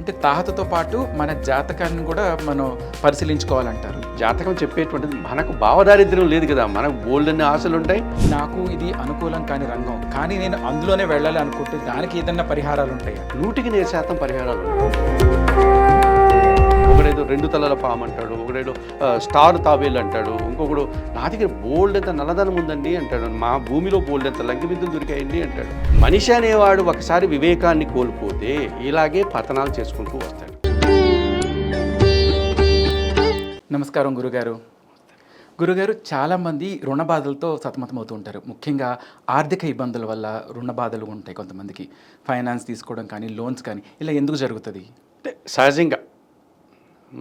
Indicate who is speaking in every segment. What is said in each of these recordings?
Speaker 1: అంటే తాహతతో పాటు మన జాతకాన్ని కూడా మనం పరిశీలించుకోవాలంటారు.
Speaker 2: జాతకం చెప్పేటువంటిది మనకు భావదారిద్ర్యం లేదు కదా, మనకు బోల్డన్ని ఆశలు ఉంటాయి.
Speaker 1: నాకు ఇది అనుకూలం కాని రంగం, కానీ నేను అందులోనే వెళ్ళాలి అనుకుంటే దానికి ఏదైనా పరిహారాలు ఉంటాయా?
Speaker 2: 100% పరిహారాలు ఉంటాయి. ఒకడేదో 2 తలల పాము అంటాడు, ఒకడేదో స్టార్ తాబేలు అంటాడు, ఇంకొకడు నా దగ్గర బోల్డ్ ఎంత నల్లధనం ఉందండి అంటాడు, మా భూమిలో బోల్డ్ ఎంత లంకిమిద్దులు దొరికాయండి అంటాడు. మనిషి అనేవాడు ఒకసారి వివేకాన్ని కోల్పోతే ఇలాగే పతనాలు చేసుకుంటూ వస్తాడు.
Speaker 1: నమస్కారం గురుగారు, చాలామంది రుణ బాధలతో సతమతమవుతూ ఉంటారు. ముఖ్యంగా ఆర్థిక ఇబ్బందుల వల్ల రుణ బాధలు ఉంటాయి కొంతమందికి. ఫైనాన్స్ తీసుకోవడం కానీ, లోన్స్ కానీ, ఇలా ఎందుకు జరుగుతుంది?
Speaker 2: అంటే సహజంగా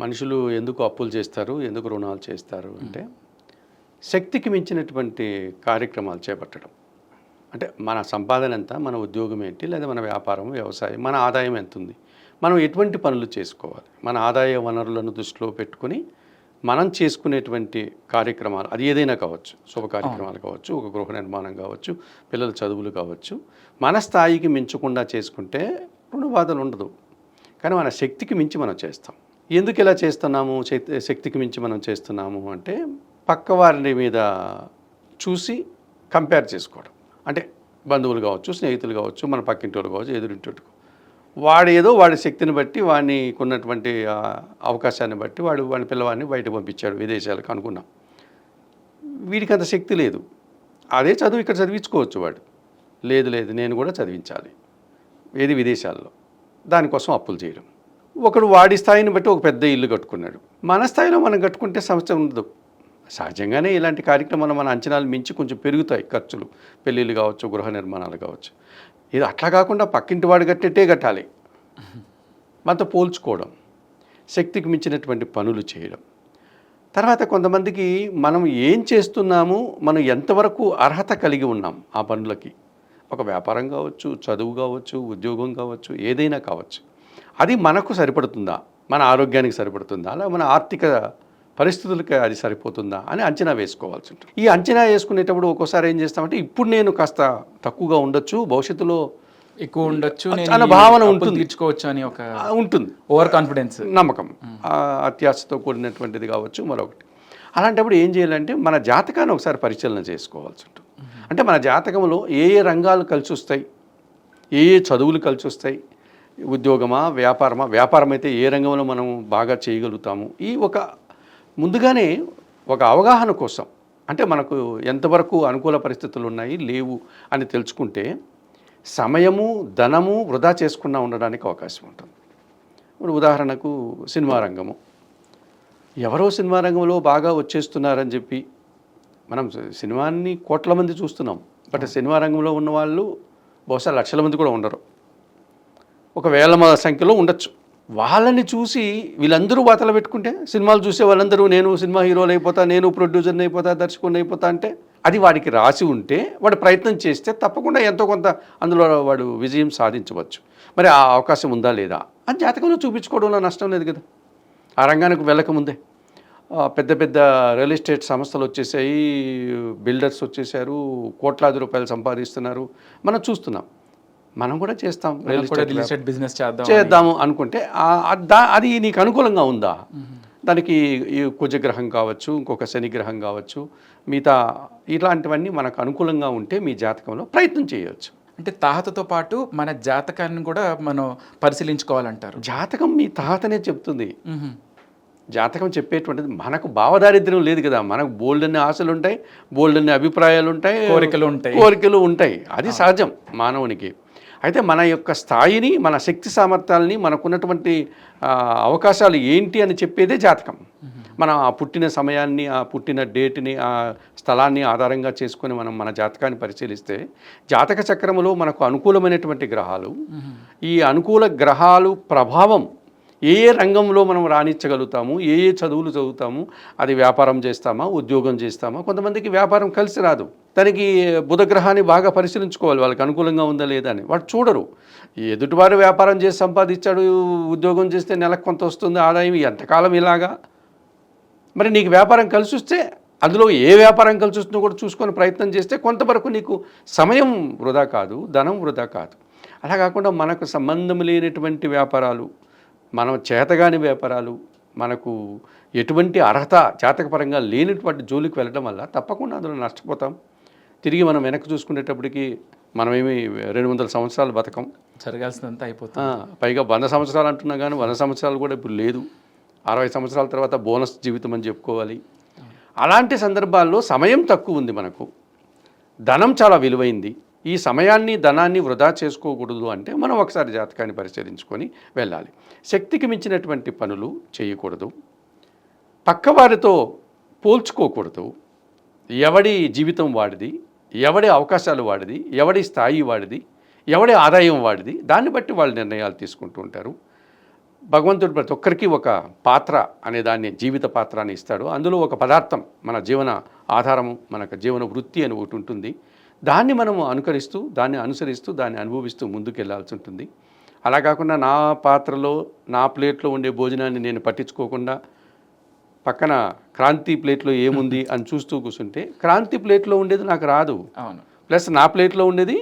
Speaker 2: మనుషులు ఎందుకు అప్పులు చేస్తారు, ఎందుకు రుణాలు చేస్తారు అంటే శక్తికి మించినటువంటి కార్యక్రమాలు చేపట్టడం. అంటే మన సంపాదన ఎంత, మన ఉద్యోగం ఏంటి, లేదా మన వ్యాపారం, వ్యవసాయం, మన ఆదాయం ఎంత ఉంది, మనం ఎటువంటి పనులు చేసుకోవాలి, మన ఆదాయ వనరులను దృష్టిలో పెట్టుకుని మనం చేసుకునేటువంటి కార్యక్రమాలు, అది ఏదైనా కావచ్చు, శుభ కార్యక్రమాలు కావచ్చు, ఒక గృహ నిర్మాణం కావచ్చు, పిల్లల చదువులు కావచ్చు, మన స్థాయికి మించకుండా చేసుకుంటే రుణ బాధలు ఉండదు. కానీ మన శక్తికి మించి మనం చేస్తాం. ఎందుకు ఇలా చేస్తున్నాము, శక్తికి మించి మనం చేస్తున్నాము అంటే పక్కవారి మీద చూసి కంపేర్ చేసుకోవడం. అంటే బంధువులు కావచ్చు, స్నేహితులు కావచ్చు, మన పక్కింటి వాళ్ళు కావచ్చు, ఎదురింటి వాడి శక్తిని బట్టి, వాడిని ఉన్నటువంటి అవకాశాన్ని బట్టి వాడి పిల్లవాడిని బయటకు పంపించాడు విదేశాలకు అనుకున్నాం. వీడికి అంత శక్తి లేదు, అదే చదువు ఇక్కడ చదివించుకోవచ్చు. వాడు లేదు నేను కూడా చదివించాలి, ఏది విదేశాల్లో, దానికోసం అప్పులు చేయడం. ఒకడు వాడి స్థాయిని బట్టి ఒక పెద్ద ఇల్లు కట్టుకున్నాడు. మన స్థాయిలో మనం కట్టుకుంటే సమస్య ఉండదు. సహజంగానే ఇలాంటి కార్యక్రమాలు మన అంచనాలు మించి కొంచెం పెరుగుతాయి ఖర్చులు, పెళ్ళిళ్ళు కావచ్చు, గృహ నిర్మాణాలు కావచ్చు. ఇది అట్లా కాకుండా పక్కింటి వాడు కట్టినట్టే కట్టాలి, మనతో పోల్చుకోవడం, శక్తికి మించినటువంటి పనులు చేయడం. తర్వాత కొంతమందికి మనం ఏం చేస్తున్నాము, మనం ఎంతవరకు అర్హత కలిగి ఉన్నాం ఆ పనులకి, ఒక వ్యాపారం కావచ్చు, చదువు కావచ్చు, ఉద్యోగం కావచ్చు, ఏదైనా కావచ్చు, అది మనకు సరిపడుతుందా, మన ఆరోగ్యానికి సరిపడుతుందా, అలా మన ఆర్థిక పరిస్థితులకి అది సరిపోతుందా అని అంచనా వేసుకోవాల్సి ఉంటుంది. ఈ అంచనా వేసుకునేటప్పుడు ఒక్కోసారి ఏం చేస్తామంటే ఇప్పుడు నేను కాస్త తక్కువగా ఉండొచ్చు, భవిష్యత్తులో
Speaker 1: ఎక్కువ ఉండొచ్చు
Speaker 2: అనే భావన ఉంటుంది,
Speaker 1: తీర్చుకోవచ్చు అని ఒక
Speaker 2: ఉంటుంది,
Speaker 1: ఓవర్ కాన్ఫిడెన్స్,
Speaker 2: నమ్మకం, అత్యాశతో కూడినటువంటిది కావచ్చు, మరొకటి. అలాంటప్పుడు ఏం చేయాలంటే మన జాతకాన్ని ఒకసారి పరిశీలన చేసుకోవాల్సి ఉంటుంది. అంటే మన జాతకంలో ఏ రంగాలు కలిసి వస్తాయి, ఏ చదువులు కలిసి వస్తాయి, ఉద్యోగమా, వ్యాపారమా, వ్యాపారం అయితే ఏ రంగంలో మనం బాగా చేయగలుగుతాము, ఈ ముందుగానే ఒక అవగాహన కోసం, అంటే మనకు ఎంతవరకు అనుకూల పరిస్థితులు ఉన్నాయి, లేవు అని తెలుసుకుంటే సమయము, ధనము వృధా చేసుకున్నా ఉండడానికి అవకాశం ఉంటుంది. ఇప్పుడు ఉదాహరణకు సినిమా రంగము, ఎవరో సినిమా రంగంలో బాగా వచ్చేస్తున్నారని చెప్పి మనం సినిమాని కోట్ల మంది చూస్తున్నాం, బట్ సినిమా రంగంలో ఉన్న వాళ్ళు బహుశా లక్షల మంది కూడా ఉండరు, ఒక వేల సంఖ్యలో ఉండొచ్చు. వాళ్ళని చూసి వీళ్ళందరూ వాతలు పెట్టుకుంటే సినిమాలు చూసే వాళ్ళందరూ నేను సినిమా హీరోలు అయిపోతా, నేను ప్రొడ్యూసర్ని అయిపోతా, దర్శకుడిని అయిపోతా అంటే అది వాడికి రాసి ఉంటే వాడు ప్రయత్నం చేస్తే తప్పకుండా ఎంతో కొంత అందులో వాడు విజయం సాధించవచ్చు. మరి ఆ అవకాశం ఉందా లేదా అని జాతకంలో చూపించుకోవడంలో నష్టం లేదు కదా. ఆ రంగానికి వెళ్ళకముందే పెద్ద పెద్ద రియల్ ఎస్టేట్ సంస్థలు వచ్చేసాయి, బిల్డర్స్ వచ్చేసారు, కోట్లాది రూపాయలు సంపాదిస్తున్నారు, మనం చూస్తున్నాం. మనం కూడా చేస్తాం, రియల్ ఎస్టేట్
Speaker 1: బిజినెస్
Speaker 2: చేద్దాము అనుకుంటే అది నీకు అనుకూలంగా ఉందా, దానికి ఈ కుజగ్రహం కావచ్చు, ఇంకొక శని గ్రహం కావచ్చు, మిగతా ఇలాంటివన్నీ మనకు అనుకూలంగా ఉంటే మీ జాతకంలో ప్రయత్నం చేయవచ్చు.
Speaker 1: అంటే తాహతతో పాటు మన జాతకాన్ని కూడా మనం పరిశీలించుకోవాలంటారు.
Speaker 2: జాతకం మీ తాహతనే చెప్తుంది. జాతకం చెప్పేటువంటిది మనకు భావదారిద్ర్యం లేదు కదా, మనకు బోల్డన్ని ఆశలు ఉంటాయి, బోల్డన్ని అభిప్రాయాలు ఉంటాయి, కోరికలు ఉంటాయి, అది సహజం మానవునికి. అయితే మన యొక్క స్థాయిని, మన శక్తి సామర్థ్యాలని, మనకున్నటువంటి అవకాశాలు ఏంటి అని చెప్పేదే జాతకం. మనం ఆ పుట్టిన సమయాన్ని, ఆ పుట్టిన డేట్ని, ఆ స్థలాన్ని ఆధారంగా చేసుకొని మనం మన జాతకాన్ని పరిశీలిస్తే జాతక చక్రములో మనకు అనుకూలమైనటువంటి గ్రహాలు, ఈ అనుకూల గ్రహాలు ప్రభావం ఏ రంగంలో మనం రాణించగలుగుతాము, ఏ చదువులు చదువుతాము, అది వ్యాపారం చేస్తామా, ఉద్యోగం చేస్తామా. కొంతమందికి వ్యాపారం కలిసి రాదు, దానికి బుధగ్రహాన్ని బాగా పరిశీలించుకోవాలి, వాళ్ళకి అనుకూలంగా ఉందా లేదా అని. వాడు చూడరు, ఎదుటివారు వ్యాపారం చేసి సంపాదించాడు, ఉద్యోగం చేస్తే నెలకు కొంత వస్తుంది ఆదాయం, ఎంతకాలం ఇలాగా. మరి నీకు వ్యాపారం కలిసి వస్తే అందులో ఏ వ్యాపారం కలిసి వస్తుందో కూడా చూసుకొని ప్రయత్నం చేస్తే కొంతవరకు నీకు సమయం వృధా కాదు, ధనం వృధా కాదు. అలా కాకుండా మనకు సంబంధం లేనటువంటి వ్యాపారాలు, మనం చేతగాని వ్యాపారాలు, మనకు ఎటువంటి అర్హత జాతకపరంగా లేనటువంటి జోలికి వెళ్ళడం వల్ల తప్పకుండా అందులో నష్టపోతాం. తిరిగి మనం వెనక్కి చూసుకునేటప్పటికి మనమేమి 200 సంవత్సరాలు బతకం.
Speaker 1: జరగాల్సినంత అయిపోతుంది.
Speaker 2: పైగా 100 సంవత్సరాలు అంటున్నా కానీ 100 సంవత్సరాలు కూడా ఇప్పుడు లేదు. 60 సంవత్సరాల తర్వాత బోనస్ జీవితం అని చెప్పుకోవాలి. అలాంటి సందర్భాల్లో సమయం తక్కువ ఉంది మనకు, ధనం చాలా విలువైంది. ఈ సమయాన్ని ధనాన్ని వృధా చేసుకోకూడదు అంటే మనం ఒకసారి జాతకాన్ని పరిశీలించుకొని వెళ్ళాలి. శక్తికి మించినటువంటి పనులు చేయకూడదు, పక్కవారితో పోల్చుకోకూడదు. ఎవడి జీవితం వాడిది, ఎవడి అవకాశాలు వాడిది, ఎవడి స్థాయి వాడిది, ఎవడి ఆదాయం వాడిది, దాన్ని బట్టి వాళ్ళు నిర్ణయాలు తీసుకుంటూ ఉంటారు. భగవంతుడు ప్రతి ఒక్కరికి ఒక పాత్ర అనే దాన్ని, జీవిత పాత్ర అని ఇస్తాడు. అందులో ఒక పదార్థం మన జీవన ఆధారము, మనకు జీవన వృత్తి అని ఒకటి ఉంటుంది. దాన్ని మనము అనుకరిస్తూ, దాన్ని అనుసరిస్తూ, దాన్ని అనుభవిస్తూ ముందుకు వెళ్ళాల్సి ఉంటుంది. అలా కాకుండా నా పాత్రలో, నా ప్లేట్లో ఉండే భోజనాన్ని నేను పట్టించుకోకుండా పక్కన క్రాంతి ప్లేట్లో ఏముంది అని చూస్తూ కూర్చుంటే క్రాంతి ప్లేట్లో ఉండేది నాకు రాదు.
Speaker 1: అవును.
Speaker 2: ప్లస్ నా ప్లేట్లో ఉండేది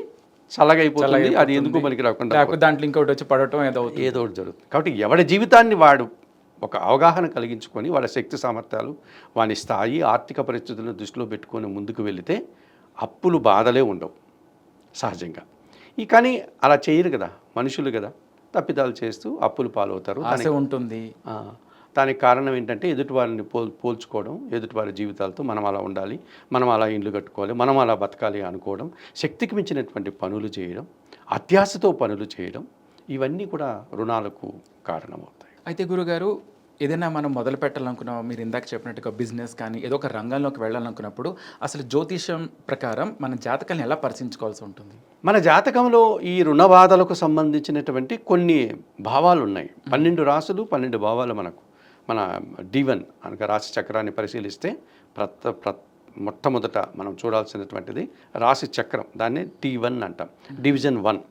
Speaker 2: చల్లగా అయిపోతుంది. అది ఎందుకు మనకి రాకుండా
Speaker 1: దాంట్లో ఇంకోటి వచ్చి పడటం ఏదో
Speaker 2: ఒకటి జరుగుతుంది. కాబట్టి ఎవడి జీవితాన్ని వాడు ఒక అవగాహన కలిగించుకొని, వాళ్ళ శక్తి సామర్థ్యాలు, వాని స్థాయి, ఆర్థిక పరిస్థితులను దృష్టిలో పెట్టుకొని ముందుకు వెళితే అప్పులు బాధలే ఉండవు సహజంగా. కానీ అలా చేయరు కదా మనుషులు కదా, తప్పిదాలు చేస్తూ అప్పులు పాలవుతారు.
Speaker 1: ఆశ ఉంటుంది.
Speaker 2: దానికి కారణం ఏంటంటే ఎదుటివారిని పోల్చుకోవడం, ఎదుటివారి జీవితాలతో మనం అలా ఉండాలి, మనం అలా ఇండ్లు కట్టుకోవాలి, మనం అలా బతకాలి అనుకోవడం, శక్తికి మించినటువంటి పనులు చేయడం, అత్యాశతో పనులు చేయడం, ఇవన్నీ కూడా రుణాలకు కారణమవుతాయి.
Speaker 1: అయితే గురుగారు, ఏదైనా మనం మొదలు పెట్టాలనుకున్నాం, మీరు ఇందాక చెప్పినట్టుగా బిజినెస్ కానీ ఏదో ఒక రంగంలోకి వెళ్ళాలనుకున్నప్పుడు అసలు జ్యోతిషం ప్రకారం మన జాతకాలను ఎలా పరిశీలించుకోవాల్సి ఉంటుంది?
Speaker 2: మన జాతకంలో ఈ రుణ బాధలకు సంబంధించినటువంటి కొన్ని భావాలు ఉన్నాయి. 12 రాసులు, 12 భావాలు మనకు. మన D1 అనగా రాశి చక్రాన్ని పరిశీలిస్తే మొట్టమొదట మనం చూడాల్సినటువంటిది రాశి చక్రం. దాన్ని T1 అంటాం, డివిజన్ 1,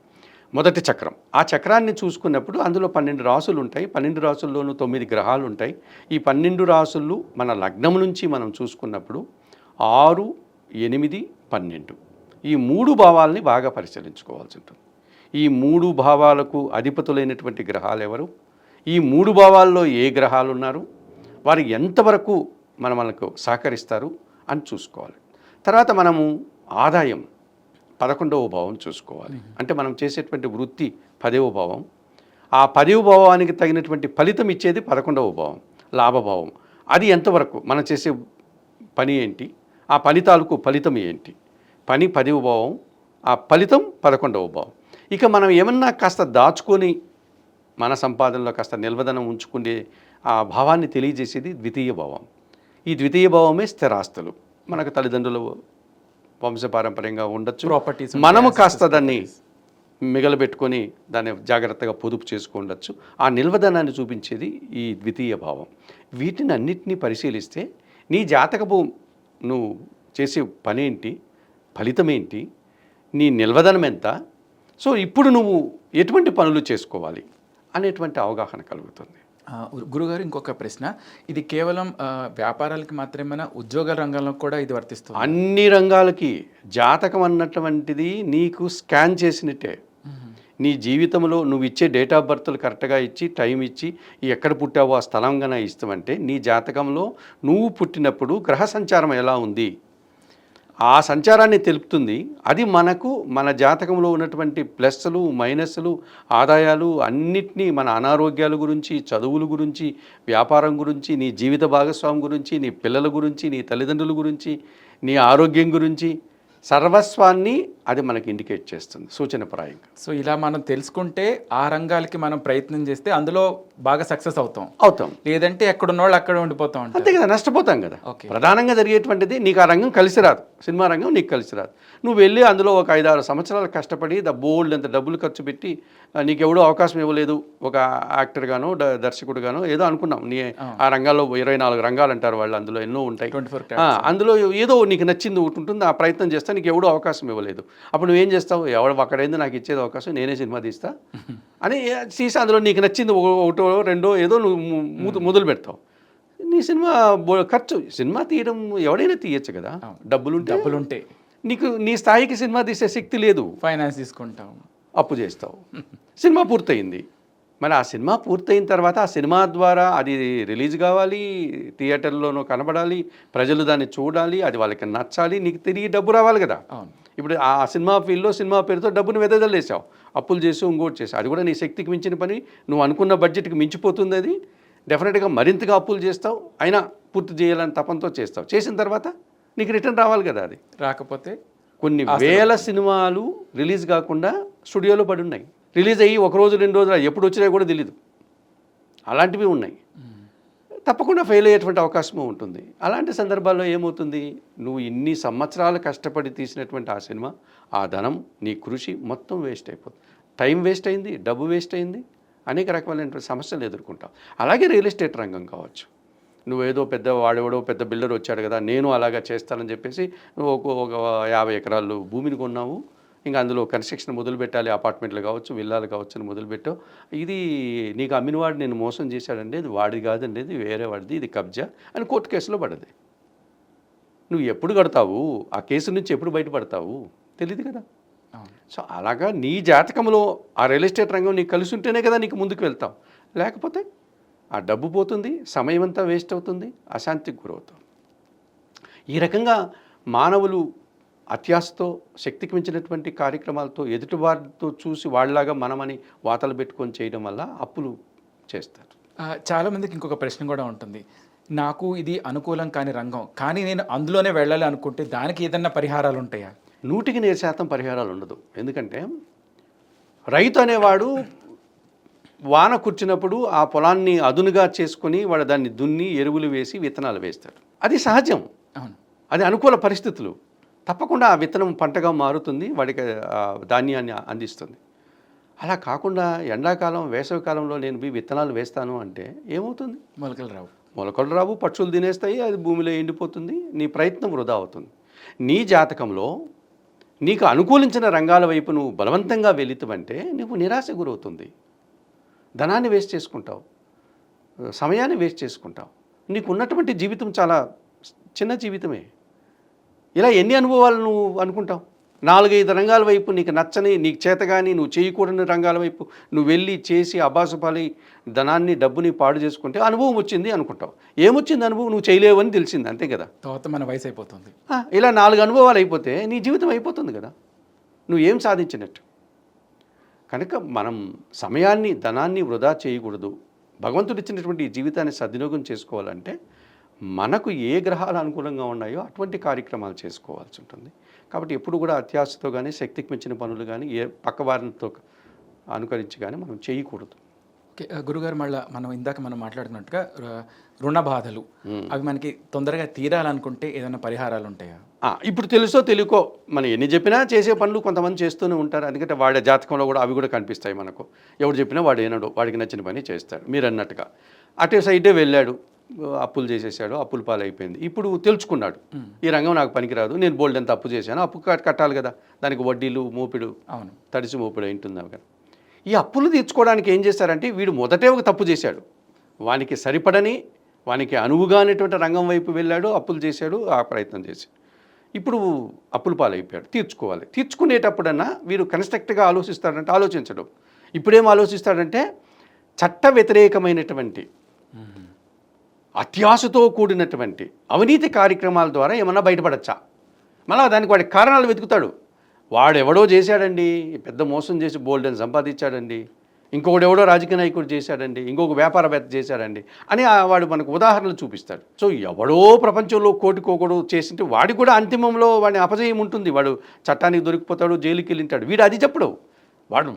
Speaker 2: మొదటి చక్రం. ఆ చక్రాన్ని చూసుకున్నప్పుడు అందులో 12 రాసులు ఉంటాయి. 12 రాసుల్లోనూ 9 గ్రహాలు ఉంటాయి. ఈ 12 రాసులు మన లగ్నం నుంచి మనం చూసుకున్నప్పుడు 6, 8, 12 ఈ 3 భావాల్ని బాగా పరిశీలించుకోవాల్సి ఉంటుంది. ఈ 3 భావాలకు అధిపతులైనటువంటి గ్రహాలు ఎవరు, ఈ 3 భావాల్లో ఏ గ్రహాలు ఉన్నారు, వారు ఎంతవరకు మనకు సహకరిస్తారు అని చూసుకోవాలి. తర్వాత మనము ఆదాయం 11వ భావం చూసుకోవాలి. అంటే మనం చేసేటువంటి వృత్తి 10వ భావం. ఆ 10వ భావానికి తగినటువంటి ఫలితం ఇచ్చేది 11వ భావం, లాభభావం. అది ఎంతవరకు మనం చేసే పని ఏంటి, ఆ పని తాలూకు ఫలితం ఏంటి. పని 10వ భావం, ఆ ఫలితం 11వ భావం. ఇక మనం ఏమన్నా కాస్త దాచుకొని మన సంపాదనలో కాస్త నిల్వదనం ఉంచుకునే ఆ భావాన్ని తెలియజేసేది ద్వితీయ భావం. ఈ ద్వితీయ భావమే స్థిరాస్తులు. మనకు తల్లిదండ్రులు వంశపారంపర్యంగా ఉండొచ్చు,
Speaker 1: ప్రాపర్టీస్,
Speaker 2: మనము కాస్త దాన్ని మిగలబెట్టుకొని దాన్ని జాగ్రత్తగా పొదుపు చేసుకుండొచ్చు. ఆ నిల్వదనాన్ని చూపించేది ఈ ద్వితీయ భావం. వీటిని అన్నిటినీ పరిశీలిస్తే నీ జాతకపు నువ్వు చేసే పని ఏంటి, ఫలితం ఏంటి, నీ నిల్వదనం ఎంత, సో ఇప్పుడు నువ్వు ఎటువంటి పనులు చేసుకోవాలి అనేటువంటి అవగాహన కలుగుతుంది.
Speaker 1: గురుగారు, ఇంకొక ప్రశ్న. ఇది కేవలం వ్యాపారాలకి మాత్రమేనా, ఉద్యోగ రంగంలో కూడా ఇది వర్తిస్తుంది?
Speaker 2: అన్ని రంగాలకి జాతకం అన్నటువంటిది నీకు స్కాన్ చేసినట్టే. నీ జీవితంలో నువ్వు ఇచ్చే డేట్ ఆఫ్ బర్త్లు కరెక్ట్గా ఇచ్చి, టైం ఇచ్చి, ఎక్కడ పుట్టావో ఆ స్థలంగా ఇస్తామంటే నీ జాతకంలో నువ్వు పుట్టినప్పుడు గ్రహ సంచారం ఎలా ఉంది ఆ సంచారాన్ని తెలుపుతుంది. అది మనకు మన జాతకంలో ఉన్నటువంటి ప్లస్లు, మైనస్లు, ఆదాయాలు అన్నిటినీ, మన అనారోగ్యాల గురించి, చదువుల గురించి, వ్యాపారం గురించి, నీ జీవిత భాగస్వామి గురించి, నీ పిల్లల గురించి, నీ తల్లిదండ్రుల గురించి, నీ ఆరోగ్యం గురించి, సర్వస్వాన్ని అది మనకి ఇండికేట్ చేస్తుంది సూచనప్రాయంగా.
Speaker 1: సో ఇలా మనం తెలుసుకుంటే ఆ రంగాలకి మనం ప్రయత్నం చేస్తే అందులో బాగా సక్సెస్ అవుతాం. లేదంటే ఎక్కడున్న వాళ్ళు అక్కడ ఉండిపోతాం.
Speaker 2: అంతే కదా, నష్టపోతాం కదా. ప్రధానంగా జరిగేటువంటిది నీకు ఆ రంగం కలిసి రాదు, సినిమా రంగం నీకు కలిసి రాదు. నువ్వు వెళ్ళి అందులో ఒక 5-6 సంవత్సరాలు కష్టపడి బోల్డ్ అంత డబ్బులు ఖర్చు పెట్టి నీకెవడో అవకాశం ఇవ్వలేదు, ఒక యాక్టర్గానో దర్శకుడుగానో ఏదో అనుకున్నాం. నీ ఆ రంగాల్లో 24 రంగాలు అంటారు వాళ్ళు, అందులో ఎన్నో ఉంటాయి. అందులో ఏదో నీకు నచ్చింది ఒకటి ఉంటుంది, ఆ ప్రయత్నం చేస్తే నీకు ఎవడో అవకాశం ఇవ్వలేదు. అప్పుడు నువ్వేం చేస్తావు, ఎవడు అక్కడైంది నాకు ఇచ్చేది అవకాశం, నేనే సినిమా తీస్తా అని తీసి అందులో నీకు నచ్చింది ఒకటో రెండో ఏదో నువ్వు మొదలు పెడతావు. నీ సినిమా ఖర్చు, సినిమా తీయడం ఎవడైనా తీయచ్చు కదా, డబ్బులుంటే. నీకు నీ స్థాయికి సినిమా తీసే శక్తి లేదు,
Speaker 1: ఫైనాన్స్ తీసుకుంటావు,
Speaker 2: అప్పు చేస్తావు, సినిమా పూర్తయింది, మరి ఆ సినిమా పూర్తయిన తర్వాత ఆ సినిమా ద్వారా అది రిలీజ్ కావాలి, థియేటర్లోనూ కనబడాలి, ప్రజలు దాన్ని చూడాలి, అది వాళ్ళకి నచ్చాలి, నీకు తిరిగి డబ్బు రావాలి కదా.
Speaker 1: అవును.
Speaker 2: ఇప్పుడు ఆ సినిమా ఫీల్డ్లో సినిమా పేరుతో డబ్బును వెదజల్లేసావు, అప్పులు చేసి ఇంకోటి చేసావు. అది కూడా నీ శక్తికి మించిన పని, నువ్వు అనుకున్న బడ్జెట్కి మించిపోతుంది. అది డెఫినెట్గా మరింతగా అప్పులు చేస్తావు, అయినా పూర్తి చేయాలని తపంతో చేస్తావు. చేసిన తర్వాత నీకు రిటర్న్ రావాలి కదా. అది
Speaker 1: రాకపోతే
Speaker 2: కొన్ని వేల సినిమాలు రిలీజ్ కాకుండా స్టూడియోలో పడి ఉన్నాయి. రిలీజ్ అయ్యి ఒక రోజు 2 రోజులు ఎప్పుడు వచ్చినాయో కూడా తెలియదు. అలాంటివి ఉన్నాయి. తప్పకుండా ఫెయిల్ అయ్యేటువంటి అవకాశము ఉంటుంది. అలాంటి సందర్భాల్లో ఏమవుతుంది, నువ్వు ఇన్ని సంవత్సరాలు కష్టపడి తీసినటువంటి ఆ సినిమా, ఆ ధనం, నీ కృషి మొత్తం వేస్ట్ అయిపోతుంది. టైం వేస్ట్ అయింది, డబ్బు వేస్ట్ అయింది, అనేక రకాలైనటువంటి సమస్యలు ఎదుర్కొంటావు. అలాగే రియల్ ఎస్టేట్ రంగం కావచ్చు. నువ్వేదో పెద్ద వాడేవాడో పెద్ద బిల్డర్ వచ్చాడు కదా, నేను అలాగా చేస్తానని చెప్పేసి నువ్వు ఒక 50 ఎకరాలు భూమిని కొన్నావు. ఇంకా అందులో కన్స్ట్రక్షన్ మొదలు పెట్టాలి, అపార్ట్మెంట్లు కావచ్చు, విల్లాలు కావచ్చు అని మొదలుపెట్టావు. ఇది నీకు అమ్మినవాడు నేను మోసం చేశాడండి, ఇది వాడిది కాదండి, ఇది వేరే వాడిది, ఇది కబ్జా అని కోర్టు కేసులో పడది. నువ్వు ఎప్పుడు కడతావు, ఆ కేసు నుంచి ఎప్పుడు బయటపడతావు తెలియదు కదా. సో అలాగా నీ జాతకంలో ఆ రియల్ ఎస్టేట్ రంగం నీకు కలిసి ఉంటేనే కదా నీకు ముందుకు వెళ్తావు. లేకపోతే ఆ డబ్బు పోతుంది, సమయం అంతా వేస్ట్ అవుతుంది, అశాంతికి గురవుతావు. ఈ రకంగా మానవులు అత్యాశతో, శక్తికి మించినటువంటి కార్యక్రమాలతో, ఎదుటివారితో చూసి వాళ్ళలాగా మనమని వాతలు పెట్టుకొని చేయడం వల్ల అప్పులు చేస్తారు.
Speaker 1: చాలామందికి ఇంకొక ప్రశ్న కూడా ఉంటుంది, నాకు ఇది అనుకూలం కాని రంగం, కానీ నేను అందులోనే వెళ్ళాలి అనుకుంటే దానికి ఏదన్నా పరిహారాలు ఉంటాయా?
Speaker 2: 100% పరిహారాలు ఉండదు. ఎందుకంటే రైతు అనేవాడు వాన కూర్చున్నప్పుడు ఆ పొలాన్ని అదునుగా చేసుకొని వాడు దాన్ని దున్ని ఎరువులు వేసి విత్తనాలు వేస్తాడు. అది సహజం,
Speaker 1: అవును,
Speaker 2: అది అనుకూల పరిస్థితులు. తప్పకుండా ఆ విత్తనం పంటగా మారుతుంది, వాడికి ధాన్యాన్ని అందిస్తుంది. అలా కాకుండా ఎండాకాలం, వేసవికాలంలో నేను విత్తనాలు వేస్తాను అంటే ఏమవుతుంది? మొలకలు రావు, పక్షులు తినేస్తాయి, అది భూమిలో ఎండిపోతుంది, నీ ప్రయత్నం వృధా అవుతుంది. నీ జాతకంలో నీకు అనుకూలించిన రంగాల వైపు నువ్వు బలవంతంగా వెళుతావంటే నువ్వు నిరాశ గురవుతుంది. ధనాన్ని వేస్ట్ చేసుకుంటావు, సమయాన్ని వేస్ట్ చేసుకుంటావు. నీకు ఉన్నటువంటి జీవితం చాలా చిన్న జీవితమే. ఇలా ఎన్ని అనుభవాలు నువ్వు అనుకుంటావు? 4-5 రంగాల వైపు నీకు నచ్చని, నీకు చేతగాని, నువ్వు చేయకూడని రంగాల వైపు నువ్వు వెళ్ళి చేసి అబాసుపాలి ధనాన్ని, డబ్బుని పాడు చేసుకుంటే అనుభవం వచ్చింది అనుకుంటావు. ఏమొచ్చింది అనుభవం? నువ్వు చేయలేవని తెలిసింది, అంతే కదా.
Speaker 1: తర్వాత మన వయసు అయిపోతుంది.
Speaker 2: ఇలా 4 అనుభవాలు అయిపోతే నీ జీవితం అయిపోతుంది కదా, నువ్వు ఏం సాధించినట్టు. కనుక మనం సమయాన్ని, ధనాన్ని వృధా చేయకూడదు. భగవంతుడు ఇచ్చినటువంటి జీవితాన్ని సద్వినియోగం చేసుకోవాలంటే మనకు ఏ గ్రహాలు అనుకూలంగా ఉన్నాయో అటువంటి కార్యక్రమాలు చేసుకోవాల్సి ఉంటుంది. కాబట్టి ఎప్పుడు కూడా అత్యాశతో కానీ, శక్తికి మించిన పనులు కానీ, ఏ పక్కవారితో అనుకరించి కానీ మనం చేయకూడదు.
Speaker 1: ఓకే గురుగారు, మళ్ళీ మనం మాట్లాడుకున్నట్టుగా రుణ బాధలు అవి మనకి తొందరగా తీరాలనుకుంటే ఏదైనా పరిహారాలు ఉంటాయా?
Speaker 2: ఇప్పుడు తెలుసో తెలియకో మనం ఎన్ని చెప్పినా చేసే పనులు కొంతమంది చేస్తూనే ఉంటారు. ఎందుకంటే వాడి జాతకంలో కూడా అవి కూడా కనిపిస్తాయి మనకు. ఎవరు చెప్పినా వాడు ఏనాడు వాడికి నచ్చిన పని చేస్తాడు. మీరు అన్నట్టుగా అటే సైడే వెళ్ళాడు, అప్పులు చేసేసాడు, అప్పుల పాలైపోయింది. ఇప్పుడు తెలుసుకున్నాడు, ఈ రంగం నాకు పనికిరాదు, నేను బోల్డ్ ఎంత అప్పు చేశాను, అప్పు కట్టాలి కదా, దానికి వడ్డీలు, మోపిడు,
Speaker 1: అవును,
Speaker 2: తడిసి మోపిడు అయింటుంది కదా. ఈ అప్పులు తీర్చుకోవడానికి ఏం చేశారంటే వీడు మొదటే ఒక తప్పు చేశాడు, వానికి సరిపడని, వానికి అనువుగానేటువంటి రంగం వైపు వెళ్ళాడు, అప్పులు చేశాడు, ఆ ప్రయత్నం చేశాడు. ఇప్పుడు అప్పుల పాలైపోయాడు, తీర్చుకోవాలి. తీర్చుకునేటప్పుడన్నా వీడు కన్స్ట్రక్ట్గా ఆలోచిస్తాడంటే ఆలోచించడం. ఇప్పుడేం ఆలోచిస్తాడంటే చట్ట వ్యతిరేకమైనటువంటి, అత్యాశతో కూడినటువంటి అవినీతి కార్యక్రమాల ద్వారా ఏమన్నా బయటపడచ్చా, మళ్ళీ దానికి వాడి కారణాలు వెతుకుతాడు. వాడెవడో చేశాడండి, పెద్ద మోసం చేసి బోల్డెన్ సంపాదించాడండి, ఇంకొకటి ఎవడో రాజకీయ నాయకుడు చేశాడండి, ఇంకొక వ్యాపారవేత్త చేశాడండి అని వాడు మనకు ఉదాహరణలు చూపిస్తాడు. సో ఎవడో ప్రపంచంలో కోటికోకడు చేసింటే వాడి కూడా అంతిమంలో వాడి అపజయం ఉంటుంది. వాడు చట్టానికి దొరికిపోతాడు, జైలుకి వెళ్ళింటాడు. వీడు అది చెప్పడు, వాడు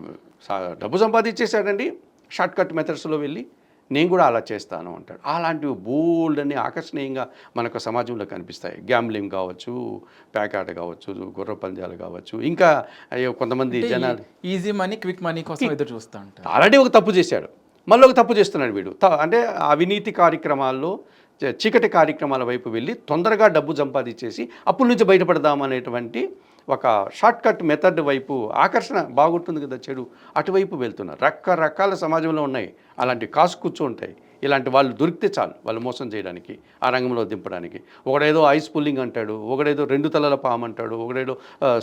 Speaker 2: డబ్బు సంపాదించేశాడండి, షార్ట్ కట్ మెథడ్స్లో వెళ్ళి నేను కూడా అలా చేస్తాను అంటాడు. అలాంటివి బోల్డ్ అని ఆకర్షణీయంగా మనకు సమాజంలో కనిపిస్తాయి. గ్యాంబ్లింగ్ కావచ్చు, ప్యాకాట కావచ్చు, గుర్ర పందాలు కావచ్చు, ఇంకా కొంతమంది జనాలు
Speaker 1: ఈజీ మనీ, క్విక్ మనీ కోసం ఎదురు చూస్తూ ఉంటారు.
Speaker 2: ఆల్రెడీ ఒక తప్పు చేశాడు, మళ్ళీ ఒక తప్పు చేస్తున్నాడు వీడు. అంటే అవినీతి కార్యక్రమాల్లో, చీకటి కార్యక్రమాల వైపు వెళ్ళి తొందరగా డబ్బు సంపాదించేసి అప్పుల నుంచి బయటపడదామనేటువంటి ఒక షార్ట్ కట్ మెథడ్ వైపు ఆకర్షణ బాగుంటుంది కదా చెడు అటువైపు వెళ్తున్నారు. రకరకాల సమాజంలో ఉన్నాయి అలాంటి కాసుకూర్చు ఉంటాయి. ఇలాంటి వాళ్ళు దొరికితే చాలు వాళ్ళు మోసం చేయడానికి, ఆ రంగంలో దింపడానికి. ఒకడేదో ఐస్ పుల్లింగ్ అంటాడు, ఒకడేదో 2 తలల పాము అంటాడు, ఒకడేదో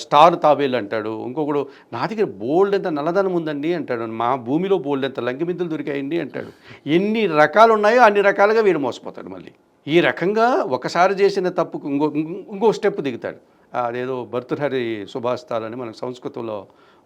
Speaker 2: స్టార్ తాబేలు అంటాడు, ఇంకొకడు నా దగ్గర బోల్డ్ ఎంత నల్లధనం ఉందండి అంటాడు, మా భూమిలో బోల్డ్ ఎంత లంకిమిద్దులు దొరికాయండి అంటాడు. ఎన్ని రకాలు ఉన్నాయో అన్ని రకాలుగా వీడు మోసపోతాడు. మళ్ళీ ఈ రకంగా ఒకసారి చేసిన తప్పుకు ఇంకో స్టెప్ దిగుతాడు. అదేదో భర్తృహరి సుభాషితాలని మనకు సంస్కృతంలో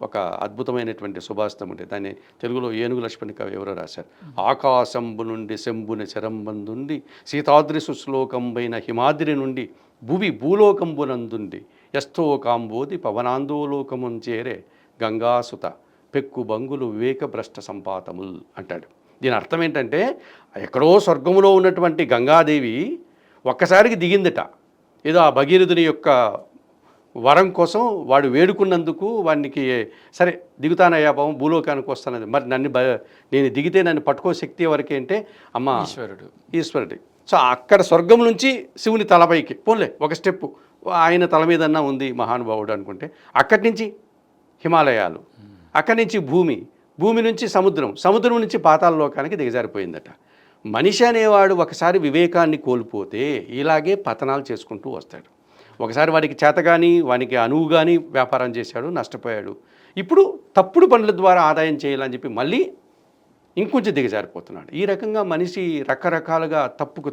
Speaker 2: ఒక అద్భుతమైనటువంటి సుభాషితం ఉంటుంది. దాన్ని తెలుగులో ఏనుగు లక్ష్మణి కవి ఎవరో రాశారు. ఆకాశంబు నుండి శంభుని శరంబందుండి సీతాద్రి సుశ్లోకంబైన హిమాద్రి నుండి భువి భూలోకంబునందుండి యస్థోకాంబోది పవనాందోలోకమున్ చేరే గంగాసుత పెక్కు బంగులు వివేక భ్రష్ట సంపాతముల్ అంటాడు. దీని అర్థం ఏంటంటే ఎక్కడో స్వర్గంలో ఉన్నటువంటి గంగాదేవి ఒక్కసారికి దిగిందట. ఏదో ఆ భగీరథుని యొక్క వరం కోసం వాడు వేడుకున్నందుకు వానికి సరే దిగుతానయ్యా పాపం భూలోకానికి వస్తానది. మరి నేను దిగితే నన్ను పట్టుకో శక్తి ఎవరికి అంటే అమ్మ ఈశ్వరుడి. సో అక్కడ స్వర్గం నుంచి శివుని తలపైకి పోన్లే ఒక స్టెప్పు ఆయన తల మీదన్నా ఉంది మహానుభావుడు అనుకుంటే, అక్కడి నుంచి హిమాలయాలు, అక్కడి నుంచి భూమి నుంచి సముద్రం నుంచి పాతాళ లోకానికి దిగజారిపోయిందట. మనిషి అనేవాడు ఒకసారి వివేకాన్ని కోల్పోతే ఇలాగే పతనాలు చేసుకుంటూ వస్తాడు. ఒకసారి వాడికి చేత కానీ వానికి అనువు కానీ వ్యాపారం చేశాడు, నష్టపోయాడు. ఇప్పుడు తప్పుడు పనుల ద్వారా ఆదాయం చేయాలని చెప్పి మళ్ళీ ఇంకొంచెం దిగజారిపోతున్నాడు. ఈ రకంగా మనిషి రకరకాలుగా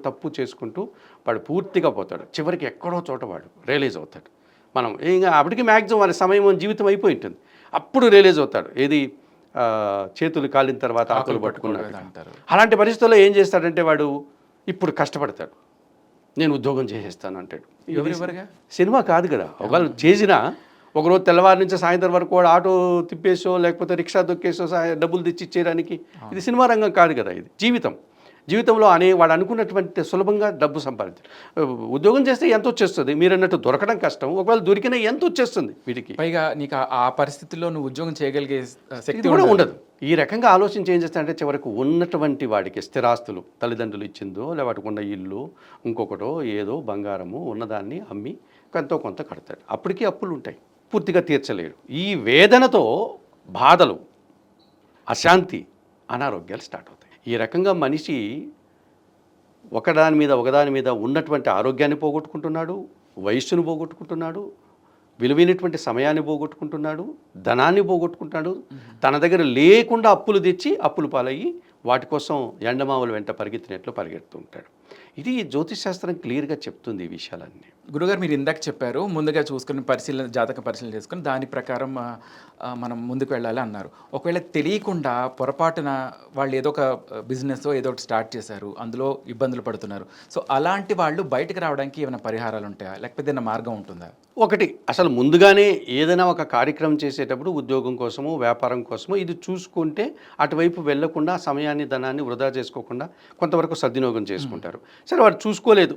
Speaker 2: తప్పు చేసుకుంటూ వాడు పూర్తిగా పోతాడు. చివరికి ఎక్కడో చోట వాడు రియలైజ్ అవుతాడు. మనం ఇంకా అప్పటికి మ్యాక్సిమం వారి సమయం జీవితం అయిపోయి ఉంటుంది. అప్పుడు రియలైజ్ అవుతాడు. ఏది చేతులు కాలిన తర్వాత ఆకులు పట్టుకున్నాడు అంటారు. అలాంటి పరిస్థితుల్లో ఏం చేస్తాడంటే వాడు ఇప్పుడు కష్టపడతాడు, నేను ఉద్యోగం చేసేస్తాను అంటాడు. సినిమా కాదు కదా. ఒకవేళ చేసినా ఒకరోజు తెల్లవారి నుంచి సాయంత్రం వరకు కూడా ఆటో తిప్పేసో లేకపోతే రిక్షా దొక్కేసో డబ్బులు తెచ్చి ఇచ్చేయడానికి ఇది సినిమా రంగం కాదు కదా. ఇది జీవితంలో వాడు అనుకున్నటువంటి సులభంగా డబ్బు సంపాదించారు. ఉద్యోగం చేస్తే ఎంత వచ్చేస్తుంది మీరు అన్నట్టు దొరకడం కష్టం. ఒకవేళ దొరికినా ఎంత వచ్చేస్తుంది వీడికి.
Speaker 1: పైగా నీకు ఆ పరిస్థితుల్లో నువ్వు ఉద్యోగం చేయగలిగే శక్తి
Speaker 2: కూడా ఉండదు. ఈ రకంగా ఆలోచించి ఏం చేస్తాడంటే చివరికి ఉన్నటువంటి వాడికి స్థిరాస్తులు తల్లిదండ్రులు ఇచ్చిందో లేదా వాటికి ఉన్న ఇల్లు ఇంకొకటో ఏదో బంగారము ఉన్నదాన్ని అమ్మి ఎంతో కొంత కడతాడు. అప్పటికీ అప్పులు ఉంటాయి, పూర్తిగా తీర్చలేడు. ఈ వేదనతో బాధలు, అశాంతి, అనారోగ్యాలు స్టార్ట్ అవుతాయి. ఈ రకంగా మనిషి ఒకదాని మీద ఉన్నటువంటి ఆరోగ్యాన్ని పోగొట్టుకుంటున్నాడు, వయస్సును పోగొట్టుకుంటున్నాడు, విలువైనటువంటి సమయాన్ని పోగొట్టుకుంటున్నాడు, ధనాన్ని పోగొట్టుకుంటున్నాడు. తన దగ్గర లేకుండా అప్పులు తెచ్చి అప్పులు పాలయ్యి వాటి కోసం ఎండమావుల వెంట పరిగెత్తినట్లు పరిగెడుతూ ఉంటాడు. ఇది జ్యోతిషశాస్త్రం క్లియర్గా చెప్తుంది ఈ విషయాలన్నీ.
Speaker 1: గురుగారు మీరు ఇందాక చెప్పారు ముందుగా చూసుకుని జాతక పరిశీలన చేసుకుని దాని ప్రకారం మనం ముందుకు వెళ్ళాలి అన్నారు. ఒకవేళ తెలియకుండా పొరపాటున వాళ్ళు ఏదో ఒక బిజినెస్ ఏదో ఒకటి స్టార్ట్ చేశారు, అందులో ఇబ్బందులు పడుతున్నారు. సో అలాంటి వాళ్ళు బయటకు రావడానికి ఏమైనా పరిహారాలు ఉంటాయా, లేకపోతే ఏదైనా మార్గం ఉంటుందా?
Speaker 2: ఒకటి, అసలు ముందుగానే ఏదైనా ఒక కార్యక్రమం చేసేటప్పుడు ఉద్యోగం కోసము వ్యాపారం కోసము ఇది చూసుకుంటే అటువైపు వెళ్లకుండా సమయాన్ని ధనాన్ని వృధా చేసుకోకుండా కొంతవరకు సద్వినియోగం చేసుకుంటారు. సరే వాడు చూసుకోలేదు,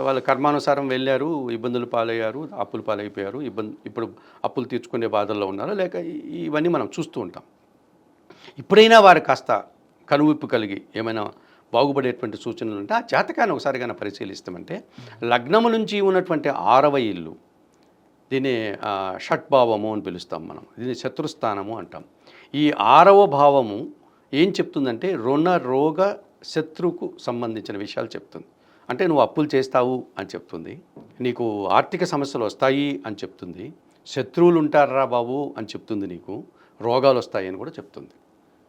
Speaker 2: వాళ్ళ కర్మానుసారం వెళ్ళారు, ఇబ్బందులు పాలయ్యారు, అప్పులు పాలైపోయారు, ఇప్పుడు అప్పులు తీర్చుకునే బాధల్లో ఉన్నారు, లేక ఇవన్నీ మనం చూస్తూ ఉంటాం. ఇప్పుడైనా వారు కాస్త కనువిప్పు కలిగి ఏమైనా బాగుపడేటువంటి సూచనలు ఉంటే ఆ జాతకాన్ని ఒకసారి కానీ పరిశీలిస్తామంటే లగ్నము నుంచి ఉన్నటువంటి 6వ ఇల్లు, దీన్ని షట్భావము అని పిలుస్తాం మనం, దీన్ని శత్రుస్థానము అంటాం. ఈ 6వ భావము ఏం చెప్తుందంటే రుణ రోగ శత్రువుకు సంబంధించిన విషయాలు చెప్తుంది. అంటే నువ్వు అప్పులు చేస్తావు అని చెప్తుంది, నీకు ఆర్థిక సమస్యలు వస్తాయి అని చెప్తుంది, శత్రువులు ఉంటారా బాబు అని చెప్తుంది, నీకు రోగాలు వస్తాయి అని కూడా చెప్తుంది.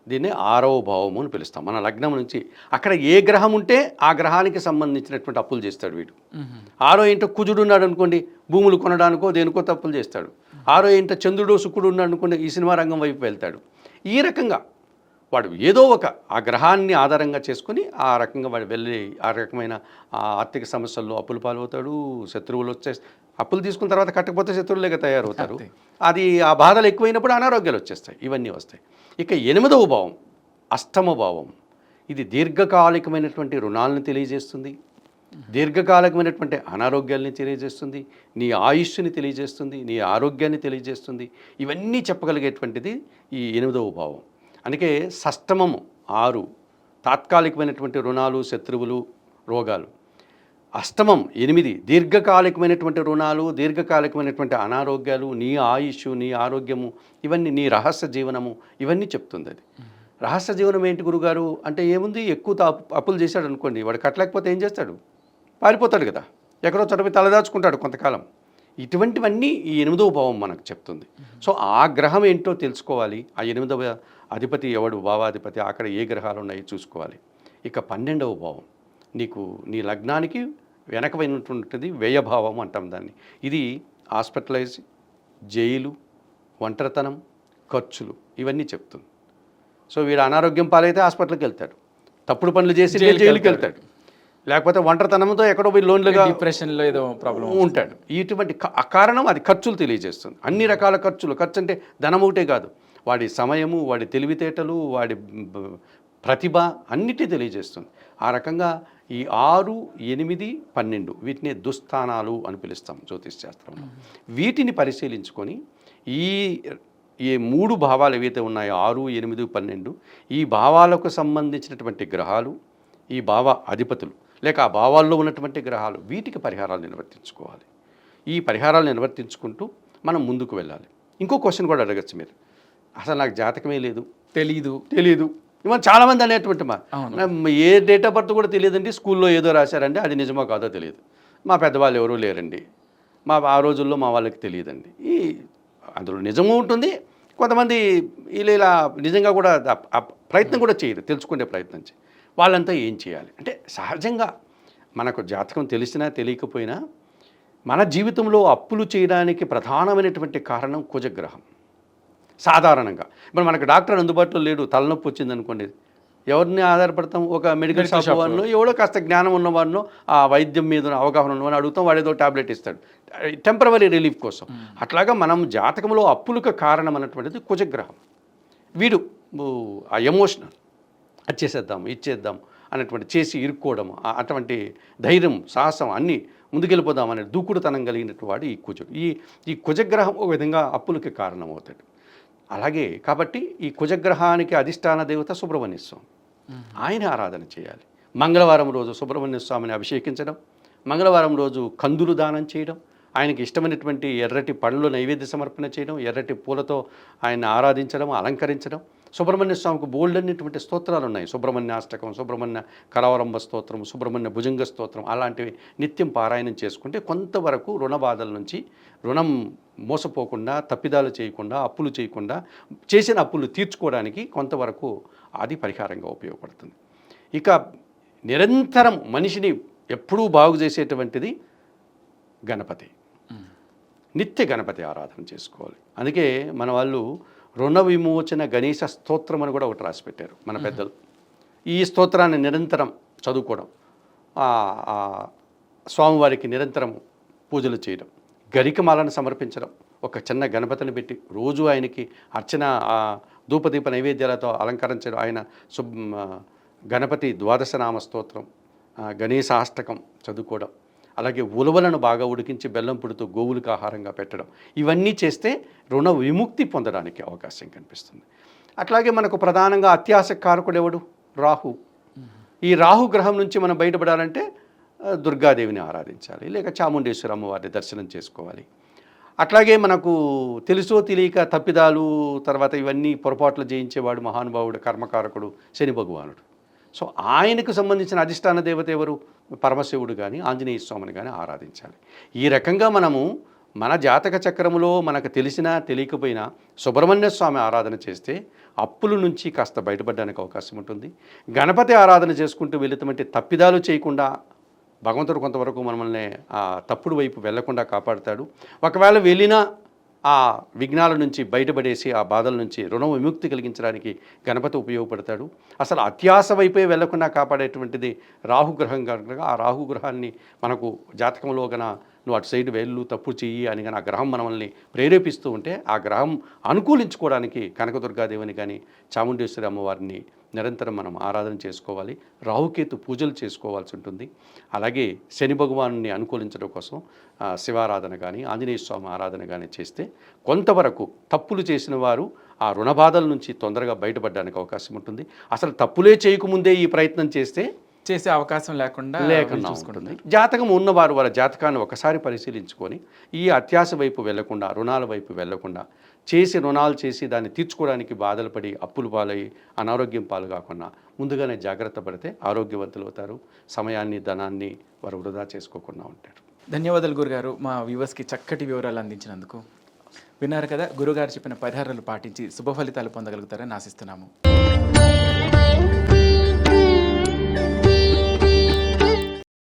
Speaker 2: దీన్ని 6వ భావము అని పిలుస్తాం. మన లగ్నం నుంచి అక్కడ ఏ గ్రహం ఉంటే ఆ గ్రహానికి సంబంధించినటువంటి అప్పులు చేస్తాడు వీడు. 6వ ఇంట కుజుడు ఉన్నాడు అనుకోండి, భూములు కొనడానికో దేనికో తప్పులు చేస్తాడు. 6వ ఇంట చంద్రుడు శుక్రుడు ఉన్నాడు అనుకోండి, ఈ సినిమా రంగం వైపు వెళ్తాడు. ఈ రకంగా వాడు ఏదో ఒక ఆ గ్రహాన్ని ఆధారంగా చేసుకుని ఆ రకంగా వాడు వెళ్ళి ఆ రకమైన ఆర్థిక సమస్యల్లో అప్పులు పాలవుతాడు. శత్రువులు అప్పులు తీసుకున్న తర్వాత కట్టకపోతే శత్రువులేగా తయారవుతారు. అది ఆ బాధలు ఎక్కువైనప్పుడు అనారోగ్యాలు వచ్చేస్తాయి, ఇవన్నీ వస్తాయి. ఇక 8వ భావం అష్టమ భావం, ఇది దీర్ఘకాలికమైనటువంటి రుణాలను తెలియజేస్తుంది, దీర్ఘకాలికమైనటువంటి అనారోగ్యాలని తెలియజేస్తుంది, నీ ఆయుష్ని తెలియజేస్తుంది, నీ ఆరోగ్యాన్ని తెలియజేస్తుంది. ఇవన్నీ చెప్పగలిగేటువంటిది ఈ 8వ భావం. అందుకే షష్టమము 6 తాత్కాలికమైనటువంటి రుణాలు, శత్రువులు, రోగాలు. అష్టమం 8 దీర్ఘకాలికమైనటువంటి రుణాలు, దీర్ఘకాలికమైనటువంటి అనారోగ్యాలు, నీ ఆయుష్, నీ ఆరోగ్యము, ఇవన్నీ నీ రహస్య జీవనము, ఇవన్నీ చెప్తుంది అది. రహస్య జీవనం ఏంటి గురుగారు అంటే ఏముంది, ఎక్కువ అప్పులు చేశాడు అనుకోండి, వాడు కట్టలేకపోతే ఏం చేస్తాడు, పారిపోతాడు కదా, ఎక్కడో చోటపై తలదాచుకుంటాడు కొంతకాలం. ఇటువంటివన్నీ ఈ 8వ భావం మనకు చెప్తుంది. సో ఆ గ్రహం ఏంటో తెలుసుకోవాలి. ఆ 8వ అధిపతి ఎవడు, భావాధిపతి, అక్కడ ఏ గ్రహాలు ఉన్నాయి చూసుకోవాలి. ఇక 12వ భావం నీకు నీ లగ్నానికి వెనకమైనటువంటిది వ్యయభావం అంటాం దాన్ని. ఇది హాస్పిటలైజ్, జైలు, ఒంటరితనం, ఖర్చులు, ఇవన్నీ చెప్తుంది. సో వీడు అనారోగ్యం పాలైతే హాస్పిటల్కి వెళ్తాడు, తప్పుడు పనులు చేసి జైలుకి వెళ్తాడు, లేకపోతే ఒంటరితనంతో ఎక్కడో పోయి లోన్లుగా
Speaker 1: డిప్రెషన్లో ఏదో ప్రాబ్లం
Speaker 2: ఉంటాడు. ఇటువంటి కారణం అది ఖర్చులు తెలియజేస్తుంది. అన్ని రకాల ఖర్చులు, ఖర్చు అంటే ధనం ఒకటే కాదు, వాడి సమయము, వాడి తెలివితేటలు, వాడి ప్రతిభ అన్నిటి తెలియజేస్తుంది. ఆ రకంగా ఈ 6, 8, 12 వీటిని దుస్థానాలు అని పిలుస్తాం జ్యోతిష్ శాస్త్రంలో. వీటిని పరిశీలించుకొని ఈ 3 భావాలు ఏవైతే ఉన్నాయో 6, 8, 12 ఈ భావాలకు సంబంధించినటువంటి గ్రహాలు, ఈ భావ అధిపతులు లేక ఆ భావాల్లో ఉన్నటువంటి గ్రహాలు, వీటికి పరిహారాలు నిర్వర్తించుకోవాలి. ఈ పరిహారాలు నిర్వర్తించుకుంటూ మనం ముందుకు వెళ్ళాలి. ఇంకో క్వశ్చన్ కూడా అడగచ్చు మీరు, అసలు నాకు జాతకమే లేదు, తెలీదు ఇవన్నీ చాలామంది అనేటువంటి ఏ డేట్ ఆఫ్ బర్త్ కూడా తెలియదండి, స్కూల్లో ఏదో రాశారండి, అది నిజమో కాదో తెలియదు, మా పెద్దవాళ్ళు ఎవరూ లేరండి, ఆ రోజుల్లో మా వాళ్ళకి తెలియదండి. అందులో నిజము ఉంటుంది, కొంతమంది ఇలా నిజంగా కూడా ప్రయత్నం కూడా చేయరు, తెలుసుకునే ప్రయత్నం చేయి. వాళ్ళంతా ఏం చేయాలి అంటే, సహజంగా మనకు జాతకం తెలిసినా తెలియకపోయినా మన జీవితంలో అప్పులు చేయడానికి ప్రధానమైనటువంటి కారణం కుజగ్రహం. సాధారణంగా ఇప్పుడు మనకు డాక్టర్ అందుబాటులో లేడు, తలనొప్పి వచ్చింది అనుకోండి, ఎవరిని ఆధారపడతాం, ఒక మెడికల్ షాప్ వాడినో ఎవడో కాస్త జ్ఞానం ఉన్నవాడినో ఆ వైద్యం మీద అవగాహన ఉన్నవాడిని అడుగుతాం, వాడేదో టాబ్లెట్ ఇస్తాడు టెంపరవరీ రిలీఫ్ కోసం. అట్లాగా మనం జాతకంలో అప్పులకు కారణం అన్నటువంటిది కుజగ్రహం. వీడు ఆ ఎమోషనల్, అది చేసేద్దాం ఇచ్చేద్దాం అనేటువంటి చేసి ఇరుక్కోవడం, అటువంటి ధైర్యం, సాహసం, అన్నీ ముందుకెళ్ళిపోదాం అనే దూకుడుతనం కలిగినటువంటి వాడు ఈ కుజుడు. ఈ కుజగ్రహం ఒక విధంగా అప్పులకి కారణమవుతాడు. అలాగే కాబట్టి ఈ కుజగ్రహానికి అధిష్టాన దేవత సుబ్రహ్మణ్య స్వామి, ఆయన ఆరాధన చేయాలి. మంగళవారం రోజు సుబ్రహ్మణ్య స్వామిని అభిషేకించడం, మంగళవారం రోజు కందులు దానం చేయడం, ఆయనకి ఇష్టమైనటువంటి ఎర్రటి పళ్ళు నైవేద్య సమర్పణ చేయడం, ఎర్రటి పూలతో ఆయన ఆరాధించడం, అలంకరించడం. సుబ్రహ్మణ్య స్వామికి బోల్డ్ అనేటువంటి స్తోత్రాలు ఉన్నాయి, సుబ్రహ్మణ్యాష్టకం, సుబ్రహ్మణ్య కరావలంబ స్తోత్రం, సుబ్రహ్మణ్య భుజంగ స్తోత్రం, అలాంటివి నిత్యం పారాయణం చేసుకుంటే కొంతవరకు రుణ బాధల నుంచి, రుణం మోసపోకుండా, తప్పిదాలు చేయకుండా, అప్పులు చేయకుండా, చేసిన అప్పులు తీర్చుకోవడానికి కొంతవరకు అది పరిహారంగా ఉపయోగపడుతుంది. ఇక నిరంతరం మనిషిని ఎప్పుడూ బాగు చేసేటువంటిది గణపతి. నిత్య గణపతి ఆరాధన చేసుకోవాలి. అందుకే మన వాళ్ళు రుణ విమోచన గణేశ స్తోత్రం అని కూడా ఒకటి రాసి పెట్టారు మన పెద్దలు. ఈ స్తోత్రాన్ని నిరంతరం చదువుకోవడం, స్వామివారికి నిరంతరం పూజలు చేయడం, గరికమాలను సమర్పించడం, ఒక చిన్న గణపతిని పెట్టి రోజు ఆయనకి అర్చన, ధూపదీప నైవేద్యాలతో అలంకరించడం, ఆయన గణపతి ద్వాదశనామ స్తోత్రం, గణేశాష్టకం చదువుకోవడం, అలాగే ఉలవలను బాగా ఉడికించి బెల్లం పుడుతూ గోవులకు ఆహారంగా పెట్టడం, ఇవన్నీ చేస్తే రుణ విముక్తి పొందడానికి అవకాశం కనిపిస్తుంది. అట్లాగే మనకు ప్రధానంగా అత్యాశ కారకుడు ఎవడు? రాహు. ఈ రాహు గ్రహం నుంచి మనం బయటపడాలంటే దుర్గాదేవిని ఆరాధించాలి, లేక చాముండేశ్వరి అమ్మవారిని దర్శనం చేసుకోవాలి. అట్లాగే మనకు తెలుసో తెలియక తప్పిదాలు, తర్వాత ఇవన్నీ పొరపాట్లు జయించేవాడు మహానుభావుడు కర్మకారకుడు శని భగవానుడు. సో ఆయనకు సంబంధించిన అధిష్టాన దేవత ఎవరు? పరమశివుడు కానీ ఆంజనేయ స్వామిని కానీ ఆరాధించాలి. ఈ రకంగా మనము మన జాతక చక్రములో మనకు తెలిసినా తెలియకపోయినా సుబ్రహ్మణ్య స్వామి ఆరాధన చేస్తే అప్పుల నుంచి కాస్త బయటపడడానికి అవకాశం ఉంటుంది. గణపతి ఆరాధన చేసుకుంటూ వెళుతామంటే తప్పిదాలు చేయకుండా భగవంతుడు కొంతవరకు మనల్ని ఆ తప్పుడు వైపు వెళ్లకుండా కాపాడుతాడు. ఒకవేళ వెళ్ళినా ఆ విఘ్నాల నుంచి బయటపడేసి ఆ బాధల నుంచి రుణ విముక్తి కలిగించడానికి గణపతి ఉపయోగపడతాడు. అసలు అత్యాస వైపే వెళ్లకుండా కాపాడేటువంటిది రాహుగ్రహం కనుక ఆ రాహుగ్రహాన్ని మనకు జాతకంలో గన నువ్వు అటు సైడ్ వెళ్ళు, తప్పు చెయ్యి అని కానీ ఆ గ్రహం మనల్ని ప్రేరేపిస్తూ ఉంటే ఆ గ్రహం అనుకూలించుకోవడానికి కనకదుర్గాదేవిని కానీ చాముండేశ్వరి అమ్మవారిని నిరంతరం మనం ఆరాధన చేసుకోవాలి. రాహుకేతు పూజలు చేసుకోవాల్సి ఉంటుంది. అలాగే శని భగవాను అనుకూలించడం కోసం శివారాధన కానీ ఆంజనేయ స్వామి ఆరాధన కానీ చేస్తే కొంతవరకు తప్పులు చేసిన వారు ఆ రుణబాధల నుంచి తొందరగా బయటపడడానికి అవకాశం ఉంటుంది. అసలు తప్పులే చేయకముందే ఈ ప్రయత్నం చేస్తే
Speaker 1: చేసే అవకాశం లేకుండా
Speaker 2: లేకుండా
Speaker 1: చూసుకుంటుంది.
Speaker 2: ఉంటుంది. జాతకం ఉన్నవారు వారి జాతకాన్ని ఒకసారి పరిశీలించుకొని ఈ అత్యాశ వైపు వెళ్లకుండా, రుణాల వైపు వెళ్లకుండా, రుణాలు చేసి దాన్ని తీర్చుకోవడానికి బాధలు పడి అప్పులు పాలయ్యి అనారోగ్యం పాలు కాకుండా ముందుగానే జాగ్రత్త పడితే ఆరోగ్యవంతులు అవుతారు. సమయాన్ని, ధనాన్ని వారు వృధా చేసుకోకుండా ఉంటారు.
Speaker 1: ధన్యవాదాలు గురుగారు, మా వ్యూవర్స్కి చక్కటి వివరాలు అందించినందుకు. విన్నారు కదా, గురుగారు చెప్పిన పరిహారాలు పాటించి శుభ ఫలితాలు పొందగలుగుతారని ఆశిస్తున్నాము.